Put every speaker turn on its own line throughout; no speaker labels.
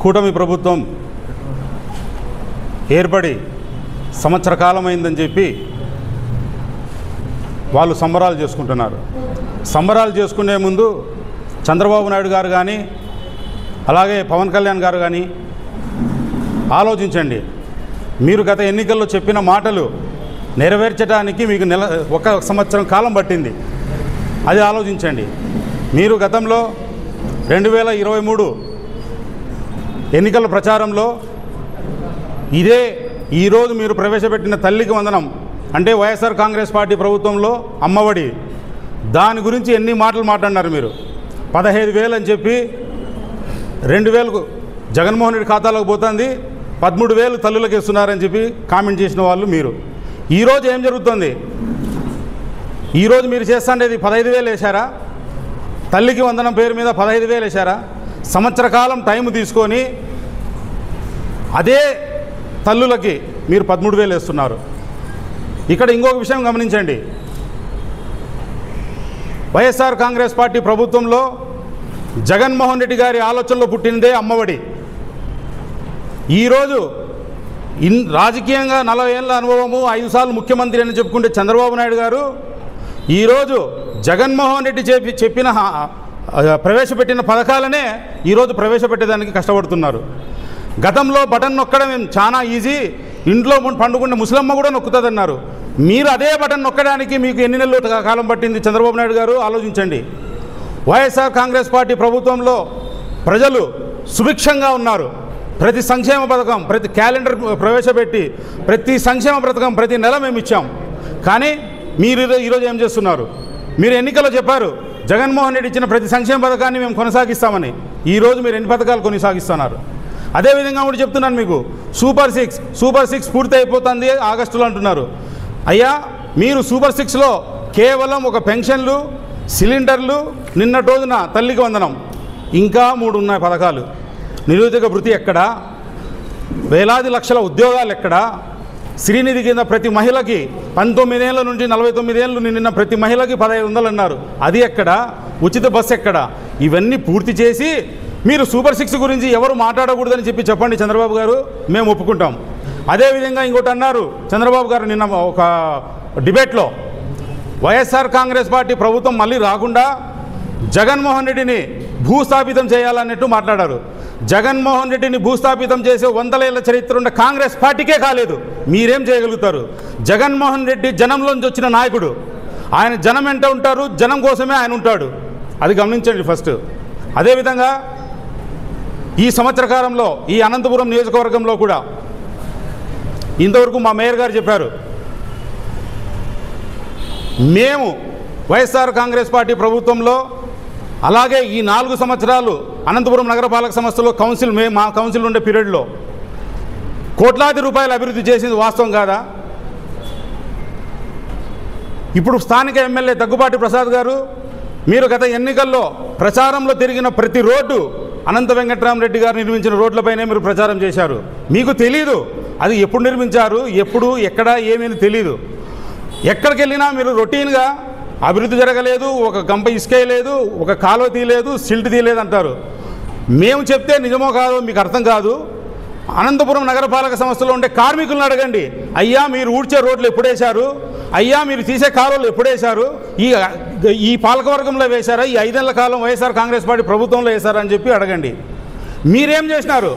కూటమి ప్రభుత్వం ఏర్పడి సంవత్సర కాలమైందని చెప్పి వాళ్ళు సంబరాలు చేసుకుంటున్నారు. సంబరాలు చేసుకునే ముందు చంద్రబాబు నాయుడు గారు కానీ అలాగే పవన్ కళ్యాణ్ గారు కానీ ఆలోచించండి. మీరు గత ఎన్నికల్లో చెప్పిన మాటలు నెరవేర్చడానికి మీకు ఒక సంవత్సరం కాలం పట్టింది. అది ఆలోచించండి. మీరు గతంలో 2023 ఎన్నికల ప్రచారంలో ఇదే ఈరోజు మీరు ప్రవేశపెట్టిన తల్లికి వందనం అంటే వైఎస్ఆర్ కాంగ్రెస్ పార్టీ ప్రభుత్వంలో అమ్మఒడి దాని గురించి ఎన్ని మాటలు మాట్లాడినారు మీరు. 15,000 అని చెప్పి 2,000 జగన్మోహన్ రెడ్డి ఖాతాలోకి పోతుంది, 13,000 తల్లులకు ఇస్తున్నారని చెప్పి కామెంట్ చేసిన వాళ్ళు మీరు. ఈరోజు ఏం జరుగుతుంది? ఈరోజు మీరు చేస్తుండేది 15,000 వేశారా? తల్లికి వందనం పేరు మీద 15,000 వేశారా? సంవత్సర కాలం టైం తీసుకొని అదే తల్లులకి మీరు 13,000 వేస్తున్నారు. ఇక్కడ ఇంకొక విషయం గమనించండి. వైఎస్ఆర్ కాంగ్రెస్ పార్టీ ప్రభుత్వంలో జగన్మోహన్ రెడ్డి గారి ఆలోచనలో పుట్టినదే అమ్మఒడి. ఈరోజు రాజకీయంగా 40 ఏళ్ళ అనుభవము, 5 సార్లు ముఖ్యమంత్రి అని చెప్పుకుంటే చంద్రబాబు నాయుడు గారు ఈరోజు జగన్మోహన్ రెడ్డి చెప్పిన ప్రవేశపెట్టిన పథకాలనే ఈరోజు ప్రవేశపెట్టేదానికి కష్టపడుతున్నారు. గతంలో బటన్ నొక్కడం చాలా ఈజీ, ఇంట్లో పండుకునే ముసలమ్మ కూడా నొక్కుతుందన్నారు. మీరు అదే బటన్ నొక్కడానికి మీకు ఎన్ని నెలలు కాలం పట్టింది చంద్రబాబు నాయుడు గారు? ఆలోచించండి. వైఎస్ఆర్ కాంగ్రెస్ పార్టీ ప్రభుత్వంలో ప్రజలు సుభిక్షంగా ఉన్నారు. ప్రతి సంక్షేమ పథకం, ప్రతి క్యాలెండర్ ప్రవేశపెట్టి ప్రతి సంక్షేమ పథకం ప్రతి నెల మేము ఇచ్చాం. కానీ మీరు ఈరోజు ఏం చేస్తున్నారు? మీరు ఎన్నికల్లో చెప్పారు జగన్మోహన్ రెడ్డి ఇచ్చిన ప్రతి సంక్షేమ పథకాన్ని మేము కొనసాగిస్తామని. ఈరోజు మీరు ఎన్ని పథకాలు కొనసాగిస్తున్నారు? అదేవిధంగా కూడా చెప్తున్నాను మీకు, సూపర్ సిక్స్ పూర్తి అయిపోతుంది ఆగస్టులో అంటున్నారు. అయ్యా, మీరు సూపర్ 6లో కేవలం ఒక పెన్షన్లు, సిలిండర్లు, నిన్నటి రోజున తల్లికి వందనం, ఇంకా 3 ఉన్నాయి పథకాలు. నిరుద్యోగ భృతి ఎక్కడా? వేలాది లక్షల ఉద్యోగాలు ఎక్కడా? శ్రీనిధి కింద ప్రతి మహిళకి 19 ఏళ్ళ నుంచి 49 ఏళ్ళు నిన్న ప్రతి మహిళకి 1,500 అన్నారు. అది ఎక్కడా? ఉచిత బస్సు ఎక్కడా? ఇవన్నీ పూర్తి చేసి మీరు సూపర్ 6 గురించి ఎవరు మాట్లాడకూడదని చెప్పండి చంద్రబాబు గారు, మేము ఒప్పుకుంటాం. అదేవిధంగా ఇంకోటి అన్నారు చంద్రబాబు గారు నిన్న ఒక డిబేట్లో, వైఎస్ఆర్ కాంగ్రెస్ పార్టీ ప్రభుత్వం మళ్ళీ రాకుండా జగన్మోహన్ రెడ్డిని భూస్థాపితం చేయాలన్నట్టు మాట్లాడారు. జగన్మోహన్ రెడ్డిని భూస్థాపితం చేసే 100 ఏళ్ల చరిత్ర ఉన్న కాంగ్రెస్ పార్టీకే కాలేదు, మీరేం చేయగలుగుతారు? జగన్మోహన్ రెడ్డి జనంలోంచి వచ్చిన నాయకుడు. ఆయన జనం వెంట ఉంటారు, జనం కోసమే ఆయన ఉంటాడు. అది గమనించండి ఫస్ట్. అదేవిధంగా ఈ సంవత్సర కాలంలో ఈ అనంతపురం నియోజకవర్గంలో కూడా ఇంతవరకు మా మేయర్ గారు చెప్పారు, మేము వైఎస్ఆర్ కాంగ్రెస్ పార్టీ ప్రభుత్వంలో అలాగే ఈ 4 సంవత్సరాలు అనంతపురం నగరపాలక సంస్థలో మా కౌన్సిల్ ఉండే పీరియడ్లో కోట్లాది రూపాయలు అభివృద్ధి చేసింది వాస్తవం కాదా? ఇప్పుడు స్థానిక ఎమ్మెల్యే దగ్గుబాటి ప్రసాద్ గారు, మీరు గత ఎన్నికల్లో ప్రచారంలో తిరిగిన ప్రతి రోడ్డు అనంత వెంకట్రామరెడ్డి గారు నిర్మించిన రోడ్లపైనే మీరు ప్రచారం చేశారు. మీకు తెలీదు అది ఎప్పుడు నిర్మించారు, ఎప్పుడు, ఎక్కడ, ఏమీ తెలీదు. ఎక్కడికి వెళ్ళినా మీరు రొటీన్గా అభివృద్ధి జరగలేదు, ఒక గంప ఇసుకే లేదు, ఒక కాలువ తీయలేదు, సిల్ట్ తీయలేదు అంటారు. మేము చెప్తే నిజమో కాదో మీకు అర్థం కాదు. అనంతపురం నగరపాలక సంస్థలో ఉండే కార్మికులను అడగండి, అయ్యా మీరు ఊడ్చే రోడ్లు ఎప్పుడేశారు, అయ్యా మీరు తీసే కాలువలు ఎప్పుడేశారు, ఈ పాలకవర్గంలో వేశారా, ఈ 5 ఏళ్ల కాలం వైఎస్ఆర్ కాంగ్రెస్ పార్టీ ప్రభుత్వంలో వేశారా అని చెప్పి అడగండి. మీరేం చేసినారు?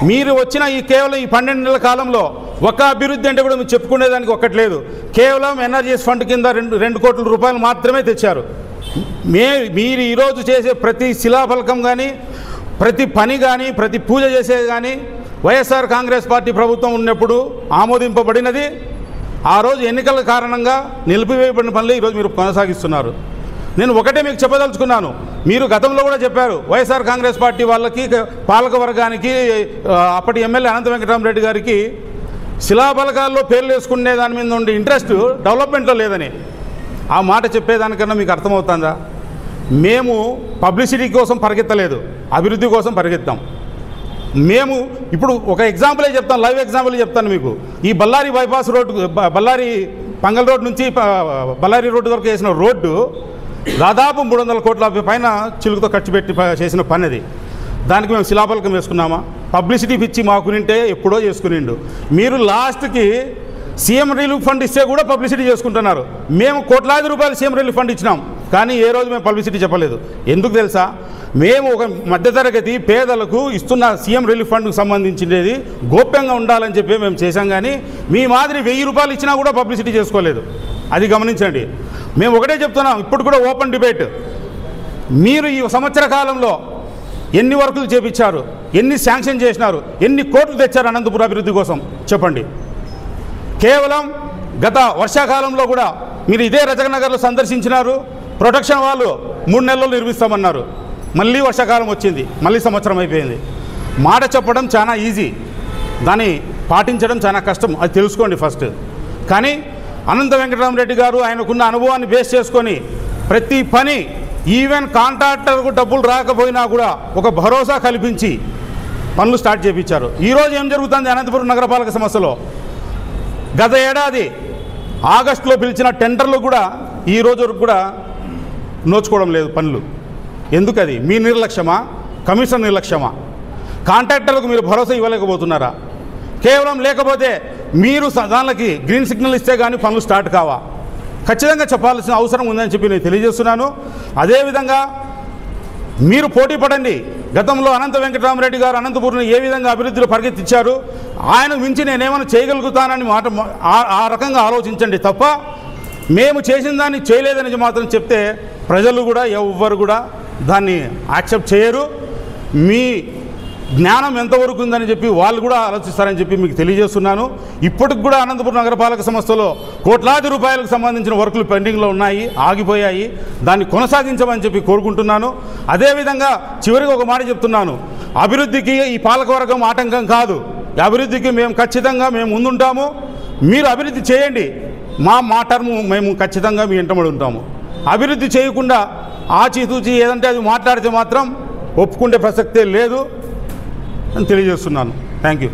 మీరు వచ్చిన కేవలం ఈ 12 నెలల కాలంలో ఒక అభివృద్ధి అంటే కూడా మీరు చెప్పుకునేదానికి ఒక్కటి లేదు. కేవలం ఎన్ఆర్జీఎస్ ఫండ్ కింద 2 కోట్ల రూపాయలు మాత్రమే తెచ్చారు. మీరు ఈరోజు చేసే ప్రతి శిలాఫలకం కానీ, ప్రతి పని కానీ, ప్రతి పూజ చేసేది కానీ వైఎస్ఆర్ కాంగ్రెస్ పార్టీ ప్రభుత్వం ఉన్నప్పుడు ఆమోదింపబడినది. ఆ రోజు ఎన్నికల కారణంగా నిలిపివేయబడిన పనులు ఈరోజు మీరు కొనసాగిస్తున్నారు. నేను ఒకటే మీకు చెప్పదలుచుకున్నాను, మీరు గతంలో కూడా చెప్పారు వైఎస్ఆర్ కాంగ్రెస్ పార్టీ వాళ్ళకి, పాలక వర్గానికి, అప్పటి ఎమ్మెల్యే అనంత వెంకటరామరెడ్డి గారికి శిలాఫలకాల్లో పేర్లు వేసుకునే దాని మీద ఉండే ఇంట్రెస్ట్ డెవలప్మెంట్లో లేదని. ఆ మాట చెప్పేదానికన్నా మీకు అర్థమవుతుందా? మేము పబ్లిసిటీ కోసం పరిగెత్తలేదు, అభివృద్ధి కోసం పరిగెత్తాం. మేము ఇప్పుడు ఒక ఎగ్జాంపులే చెప్తాను, లైవ్ ఎగ్జాంపుల్ చెప్తాను మీకు. ఈ బళ్ళారి బైపాస్ రోడ్డు, బళ్ళారి పంగల్ రోడ్ నుంచి బళ్ళారి రోడ్డు వరకు వేసిన రోడ్డు దాదాపు 300 కోట్ల పైన చిలుకుతో ఖర్చు పెట్టి చేసిన పని అది. దానికి మేము శిలాఫలకం వేసుకున్నామా? పబ్లిసిటీ పిచ్చి మాకునింటే ఎప్పుడో చేసుకునిండు. మీరు లాస్ట్కి సీఎం రిలీఫ్ ఫండ్ ఇస్తే కూడా పబ్లిసిటీ చేసుకుంటున్నారు. మేము కోట్లాది రూపాయలు సీఎం రిలీఫ్ ఫండ్ ఇచ్చినాం, కానీ ఏ రోజు మేము పబ్లిసిటీ చెప్పలేదు. ఎందుకు తెలుసా? మేము ఒక మధ్యతరగతి పేదలకు ఇస్తున్న సీఎం రిలీఫ్ ఫండ్కు సంబంధించినది గోప్యంగా ఉండాలని చెప్పి మేము చేశాం, కానీ మీ మాదిరి 1000 రూపాయలు ఇచ్చినా కూడా పబ్లిసిటీ చేసుకోలేదు. అది గమనించండి. మేము ఒకటే చెప్తున్నాం, ఇప్పుడు కూడా ఓపెన్ డిబేట్. మీరు ఈ సంవత్సర కాలంలో ఎన్ని వర్కులు చేపించారు, ఎన్ని శాంక్షన్ చేసినారు, ఎన్ని కోట్లు తెచ్చారు అనంతపురం అభివృద్ధి కోసం చెప్పండి. కేవలం గత వర్షాకాలంలో కూడా మీరు ఇదే రజకనగర్లో సందర్శించినారు. ప్రొటెక్షన్ వాళ్ళు 3 నెలలు నిర్మిస్తామన్నారు. మళ్ళీ వర్షాకాలం వచ్చింది, మళ్ళీ సంవత్సరం అయిపోయింది. మాట చెప్పడం చాలా ఈజీ, దాన్ని పాటించడం చాలా కష్టం. అది తెలుసుకోండి ఫస్ట్. కానీ అనంత వెంకటరామరెడ్డి గారు ఆయనకున్న అనుభవాన్ని బేస్ చేసుకొని ప్రతి పని, ఈవెన్ కాంట్రాక్టర్కు డబ్బులు రాకపోయినా కూడా ఒక భరోసా కల్పించి పనులు స్టార్ట్ చేయించారు. ఈరోజు ఏం జరుగుతుంది అనంతపురం నగరపాలక సంస్థలో? గత ఏడాది ఆగస్టులో పిలిచిన టెండర్లు కూడా ఈ రోజు వరకు కూడా నోచుకోవడం లేదు పనులు. ఎందుకది? మీ నిర్లక్ష్యమా? కమిషన్ నిర్లక్ష్యమా? కాంట్రాక్టర్లకు మీరు భరోసా ఇవ్వలేకపోతున్నారా? కేవలం లేకపోతే మీరు దానికి గ్రీన్ సిగ్నల్ ఇస్తే కానీ పనులు స్టార్ట్ కావా? ఖచ్చితంగా చెప్పాల్సిన అవసరం ఉందని చెప్పి నేను తెలియజేస్తున్నాను. అదేవిధంగా మీరు పోటీ పడండి. గతంలో అనంత వెంకటరామరెడ్డి గారు అనంతపురం ఏ విధంగా అభివృద్ధిలో పరిగెత్తించారు, ఆయనకు మించి నేనేమైనా చేయగలుగుతానని ఆ రకంగా ఆలోచించండి తప్ప మేము చేసిన దాన్ని చేయలేదని మాత్రం చెప్తే ప్రజలు కూడా ఎవ్వరు కూడా దాన్ని యాక్సెప్ట్ చేయరు. మీ జ్ఞానం ఎంతవరకు ఉందని చెప్పి వాళ్ళు కూడా ఆలోచిస్తారని చెప్పి మీకు తెలియజేస్తున్నాను. ఇప్పటికి కూడా అనంతపురం నగరపాలక సంస్థలో కోట్లాది రూపాయలకు సంబంధించిన వర్కులు పెండింగ్లో ఉన్నాయి, ఆగిపోయాయి. దాన్ని కొనసాగించమని చెప్పి కోరుకుంటున్నాను. అదేవిధంగా చివరికి ఒక మాట చెప్తున్నాను, అభివృద్ధికి ఈ పాలకవర్గం ఆటంకం కాదు. అభివృద్ధికి మేము ఖచ్చితంగా ముందుంటాము. మీరు అభివృద్ధి చేయండి, మా టర్మ్ మేము ఖచ్చితంగా మీ వెంటబడి ఉంటాము. అభివృద్ధి చేయకుండా ఆచితూచి ఏదంటే అది మాట్లాడితే మాత్రం ఒప్పుకుంటే ప్రసక్తే లేదు అని తెలియజేస్తున్నాను. Thank you.